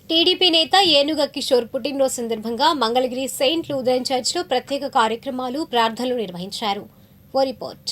TDP నేత ఏనుగ కిషోర్ పుట్టినరోజు సందర్భంగా మంగళగిరి సెయింట్ లూథరన్ చర్చ్లో ప్రత్యేక కార్యక్రమాలు ప్రార్థనలు నిర్వహించారు. ఓ రిపోర్ట్.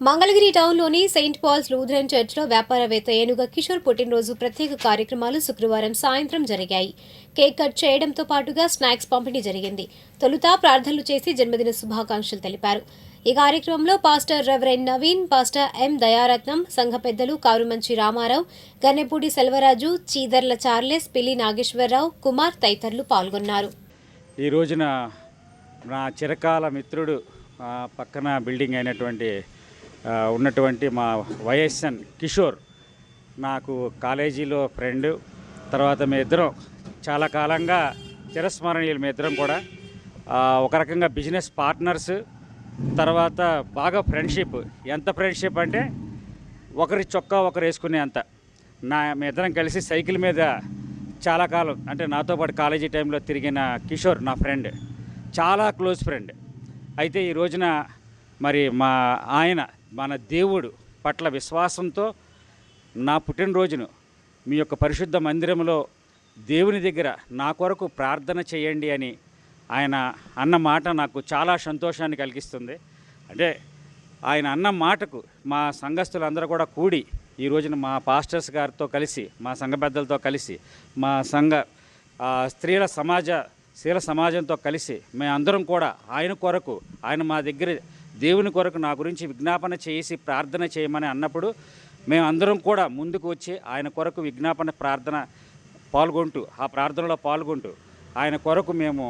మంగళగిరి టౌన్లోని సెయింట్ పాల్స్ లూథరన్ చర్చ్లో వ్యాపారవేత్త ఏనుగ కిషోర్ పుట్టినరోజు ప్రత్యేక కార్యక్రమాలు శుక్రవారం సాయంత్రం జరిగాయి. కేక్ కట్ చేయడంతో పాటుగా స్నాక్స్ పంపిణీ జరిగింది. తొలుత ప్రార్థనలు చేసి జన్మదిన శుభాకాంక్షలు తెలిపారు. ఈ కార్యక్రమంలో పాస్టర్ రెవరెండ్ నవీన్, పాస్టర్ ఎం దయారత్నం, సంఘ పెద్దలు కారుమంచి రామారావు, గన్నెపూడి సెల్వరాజు, చీదర్ల చార్లెస్, పిల్లి నాగేశ్వరరావు, కుమార్ తదితరులు పాల్గొన్నారు. ఈ రోజున నా చిరకాల మిత్రుడు పక్కన బిల్డింగ్ అయినటువంటి ఉన్నటువంటి మా వైఎస్ఎన్ కిషోర్ నాకు కాలేజీలో ఫ్రెండ్. తర్వాత మీ ఇద్దరం చాలా కాలంగా చిరస్మరణీయులు. మీ ఇద్దరం కూడా ఒక రకంగా బిజినెస్ పార్ట్నర్స్. తర్వాత బాగా ఫ్రెండ్షిప్. ఎంత ఫ్రెండ్షిప్ అంటే ఒకరి చొక్కా ఒకరు వేసుకునే అంత. మీ ఇద్దరం కలిసి సైకిల్ మీద చాలా కాలం, అంటే నాతో పాటు కాలేజీ టైంలో తిరిగిన కిషోర్ నా ఫ్రెండ్, చాలా క్లోజ్ ఫ్రెండ్. అయితే ఈ రోజున మరి మన దేవుడు పట్ల విశ్వాసంతో నా పుట్టినరోజును మీ యొక్క పరిశుద్ధ మందిరంలో దేవుని దగ్గర నా కొరకు ప్రార్థన చేయండి అని ఆయన అన్న మాట నాకు చాలా సంతోషాన్ని కలిగిస్తుంది. అంటే ఆయన అన్న మాటకు మా సంఘస్థులందరూ కూడా కూడి ఈ రోజున మా పాస్టర్స్ గారితో కలిసి, మా సంఘ పెద్దలతో కలిసి, మా సంఘ స్త్రీల సమాజంతో కలిసి మేమందరం కూడా ఆయన కొరకు, ఆయన మా దగ్గర దేవుని కొరకు నా గురించి విజ్ఞాపన చేసి ప్రార్థన చేయమని అన్నప్పుడు మేమందరం కూడా ముందుకు వచ్చి ఆయన కొరకు విజ్ఞాపన ఆ ప్రార్థనలో పాల్గొంటూ ఆయన కొరకు మేము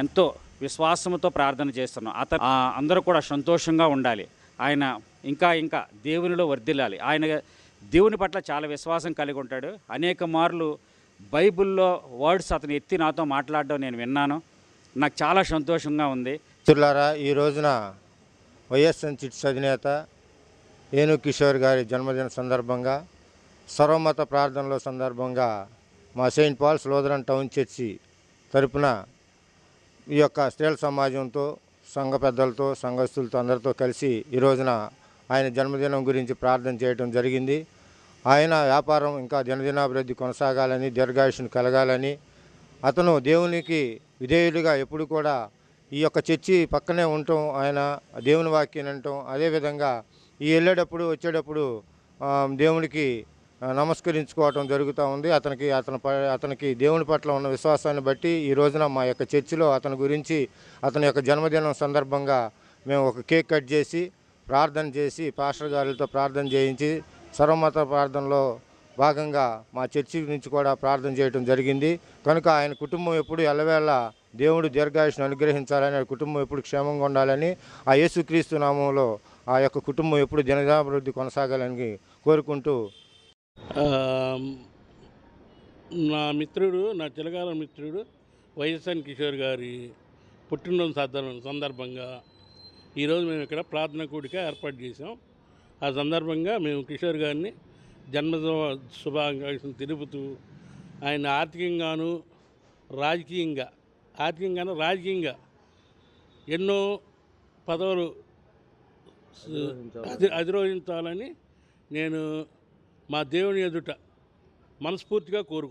ఎంతో విశ్వాసంతో ప్రార్థన చేస్తున్నాం. అందరూ కూడా సంతోషంగా ఉండాలి. ఆయన ఇంకా దేవునిలో వర్ధిల్లాలి. ఆయన దేవుని పట్ల చాలా విశ్వాసం కలిగి ఉంటాడు. అనేక మార్లు బైబిల్లో వర్డ్స్ అతను ఎత్తి నాతో మాట్లాడడం నేను విన్నాను. నాకు చాలా సంతోషంగా ఉంది. మిత్రులారా, ఈ రోజున వైఎస్ఎన్ చిట్స్ అధినేత ఏనుగ కిషోర్ గారి జన్మదిన సందర్భంగా సర్వమత ప్రార్థనల సందర్భంగా మా saint Paul's Lutheran town church తరపున ఈ యొక్క స్త్రీల సమాజంతో, సంఘ పెద్దలతో, సంఘస్థులతో అందరితో కలిసి ఈ రోజున ఆయన జన్మదినం గురించి ప్రార్థన చేయడం జరిగింది. ఆయన వ్యాపారం ఇంకా దినదినాభివృద్ధి కొనసాగాలని, దీర్ఘాయుష్ను కలగాలని, అతను దేవునికి విధేయుడిగా ఎప్పుడు కూడా ఈ యొక్క చర్చి పక్కనే ఉండటం, ఆయన దేవుని వాక్యం వినటం, అదేవిధంగా ఈ వెళ్ళేటప్పుడు వచ్చేటప్పుడు దేవునికి నమస్కరించుకోవటం జరుగుతూ ఉంది. అతనికి దేవుని పట్ల ఉన్న విశ్వాసాన్ని బట్టి ఈ రోజున మా యొక్క చర్చిలో అతని గురించి, అతని యొక్క జన్మదినం సందర్భంగా మేము ఒక కేక్ కట్ చేసి ప్రార్థన చేసి పాస్టర్ గారితో ప్రార్థన చేయించి సర్వమత ప్రార్థనలో భాగంగా మా చర్చి నుంచి కూడా ప్రార్థన చేయడం జరిగింది. కనుక ఆయన కుటుంబం ఎప్పుడు ఎల్లవేళ దేవుడు దీర్ఘాయుష్ను అనుగ్రహించాలని, కుటుంబం ఎప్పుడు క్షేమంగా ఉండాలని, ఆ యేసుక్రీస్తు నామంలో ఆ యొక్క కుటుంబం ఎప్పుడు దినదాభివృద్ధి కొనసాగాలని కోరుకుంటూ, నా చిరకాల మిత్రుడు వైఎస్ఎన్ కిషోర్ గారి పుట్టినరోజు సందర్భంగా ఈరోజు మేము ఇక్కడ ప్రార్థన కూడిక ఏర్పాటు చేసాం. ఆ సందర్భంగా మేము కిషోర్ గారిని జన్మదిన శుభాకాంక్షలు తెలుపుతూ, ఆయన ఆర్థికంగాను రాజకీయంగా ఎన్నో పదవులు అధిరోహించాలని నేను మా దేవుని ఎదుట మనస్ఫూర్తిగా కోరుకుంటున్నాను.